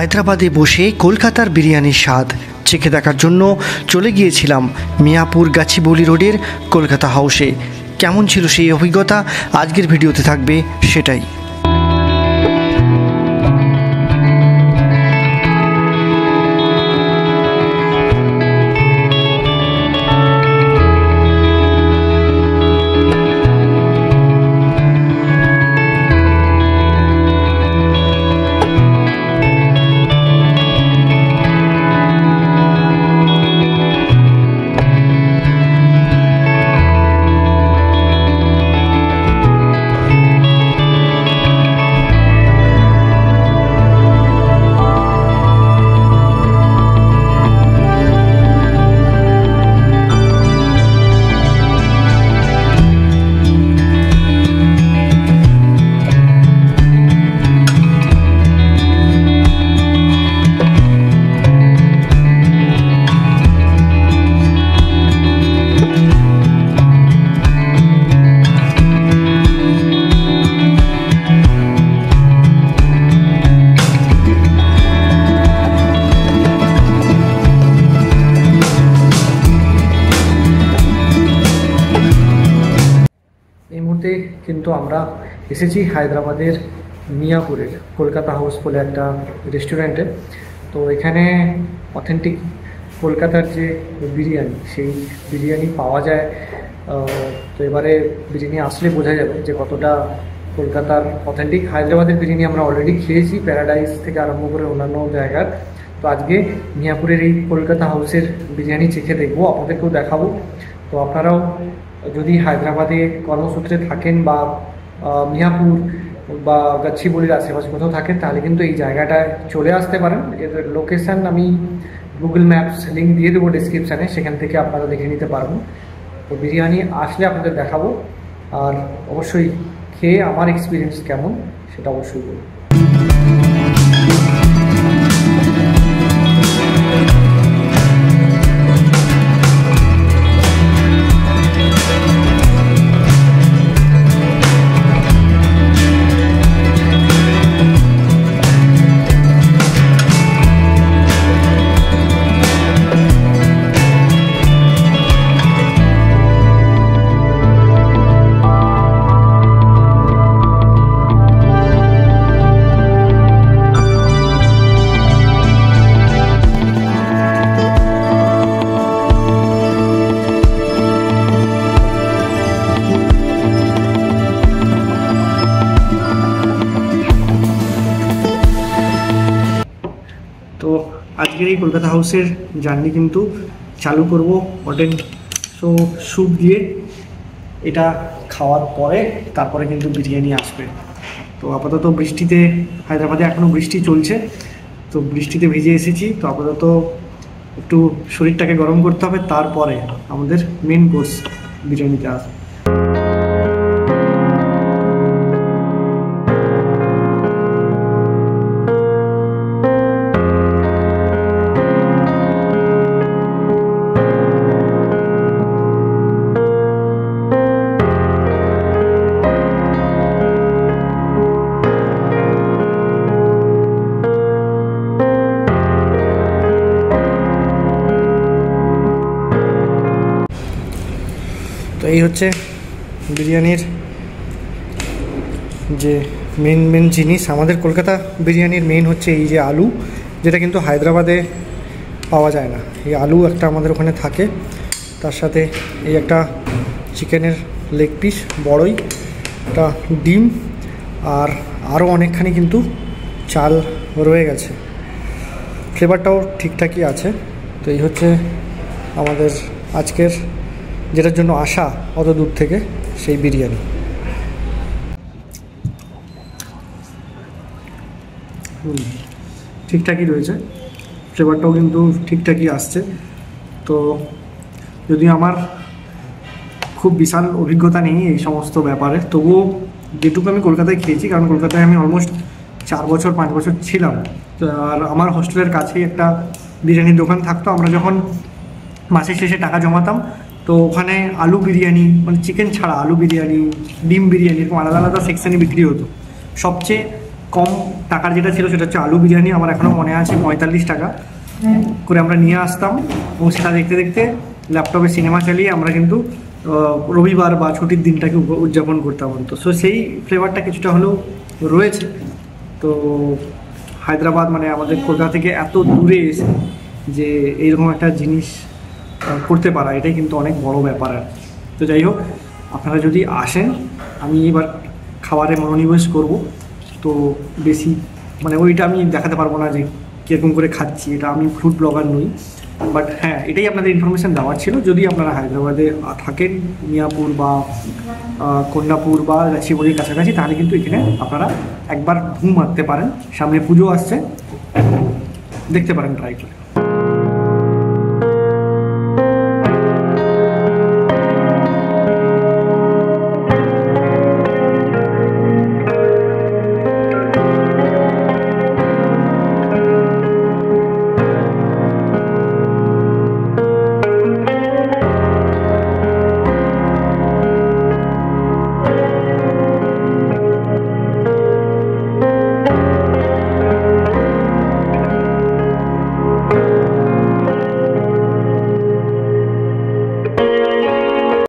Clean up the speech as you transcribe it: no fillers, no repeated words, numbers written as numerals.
হায়দ্রাবাদে বসে কলকাতার বিরিয়ানির স্বাদ চেখে দেখার জন্য চলে গিয়েছিলাম মিয়াপুর গাছিবৌলি রোডের কলকাতা হাউসে। কেমন ছিল সেই অভিজ্ঞতা আজকের ভিডিওতে থাকবে সেটাই। কিন্তু আমরা এসেছি হায়দ্রাবাদের মিয়াপুরের কলকাতা হাউস বলে একটা রেস্টুরেন্টে। তো এখানে অথেন্টিক কলকাতার যে বিরিয়ানি, সেই বিরিয়ানি পাওয়া যায়। তো এবারে বিরিয়ানি আসলে বোঝা যাবে যে কতটা কলকাতার অথেন্টিক। হায়দ্রাবাদের বিরিয়ানি আমরা অলরেডি খেয়েছি, প্যারাডাইস থেকে আরম্ভ করে অন্যান্য জায়গার। তো আজকে মিয়াপুরের এই কলকাতা হাউসের বিরিয়ানি চেখে দেখবো, আপনাদেরকেও দেখাবো। তো আপনারাও যদি হায়দ্রাবাদে কর্মসূত্রে থাকেন বা মিয়াপুর বা গাছিবৌলির আশেপাশে কোথাও থাকেন, তাহলে কিন্তু এই জায়গাটায় চলে আসতে পারেন। এর লোকেশান আমি গুগল ম্যাপস লিঙ্ক দিয়ে দেবো ডিসক্রিপশানে, সেখান থেকে আপনারা দেখে নিতে পারবেন। তো বিরিয়ানি আসলে আপনাদের দেখাবো, আর অবশ্যই খেয়ে আমার এক্সপিরিয়েন্স কেমন সেটা অবশ্যই বলবো। তো আজকের এই কলকাতা হাউসের জার্নি কিন্তু চালু করব হটেন স্যুপ দিয়ে। এটা খাওয়ার পরে তারপরে কিন্তু বিরিয়ানি আসবে। তো আপাতত বৃষ্টিতে, হায়দ্রাবাদে এখনও বৃষ্টি চলছে, তো বৃষ্টিতে ভিজে এসেছি। তো আপাতত একটু শরীরটাকে গরম করতে হবে, তারপরে আমাদের মেন কোর্স বিরিয়ানিতে আসবে। তো এই হচ্ছে বিরিয়ানির যে মেন জিনিস। আমাদের কলকাতা বিরিয়ানির মেন হচ্ছে এই যে আলু, যেটা কিন্তু হায়দ্রাবাদে পাওয়া যায় না। এই আলু একটা আমাদের ওখানে থাকে, তার সাথে এই একটা চিকেনের লেগ পিস বড়ই, একটা ডিম, আর আরও অনেকখানি কিন্তু চাল রয়ে গেছে। ফ্লেভারটাও ঠিকঠাকই আছে। তো এই হচ্ছে আমাদের আজকের, যেটার জন্য আসা অত দূর থেকে, সেই বিরিয়ানি। ঠিকঠাকই রয়েছে, ফ্লেভারটাও কিন্তু ঠিকঠাকই আসছে। তো যদি আমার খুব বিশাল অভিজ্ঞতা নেই এই সমস্ত ব্যাপারে, তবুও যেটুকু আমি কলকাতায় খেয়েছি, কারণ কলকাতায় আমি অলমোস্ট 4 বছর 5 বছর ছিলাম। আর আমার হোস্টেলের কাছেই একটা বিরিয়ানির দোকান থাকতো। আমরা যখন মাসের শেষে টাকা জমাতাম, তো ওখানে আলু বিরিয়ানি, মানে চিকেন ছাড়া আলু বিরিয়ানি, ডিম বিরিয়ানি, এরকম আলাদা আলাদা সেকশানে বিক্রি হতো। সবচেয়ে কম টাকার যেটা ছিল সেটা হচ্ছে আলু বিরিয়ানি, আমার এখনও মনে আছে 45 টাকা করে আমরা নিয়ে আসতাম, এবং সেটা দেখতে দেখতে ল্যাপটপে সিনেমা চালিয়ে আমরা কিন্তু রবিবার বা ছুটির দিনটাকে উদযাপন করতাম। তো সো সেই ফ্লেভারটা কিছুটা হলেও রয়েছে। তো হায়দ্রাবাদ মানে আমাদের কলকাতা থেকে এত দূরে এসে যে এইরকম একটা জিনিস করতে পারা, এটাই কিন্তু অনেক বড় ব্যাপার। আর তো যাই হোক, আপনারা যদি আসেন, আমি এবার খাবারে মনোনিবেশ করব। তো বেশি মানে ওইটা আমি দেখাতে পারবো না যে কীরকম করে খাচ্ছি, এটা আমি ফুড ব্লগার নই। বাট হ্যাঁ, এটাই আপনাদের ইনফরমেশান দেওয়ার ছিল। যদি আপনারা হায়দ্রাবাদে থাকেন, মিয়াপুর বা কন্যাপুর বা গাছিবুলির কাছাকাছি, তাহলে কিন্তু এখানে আপনারা একবার ঘুম মারতে পারেন। সামনে পুজো আসছে, দেখতে পারেন ট্রাই করে।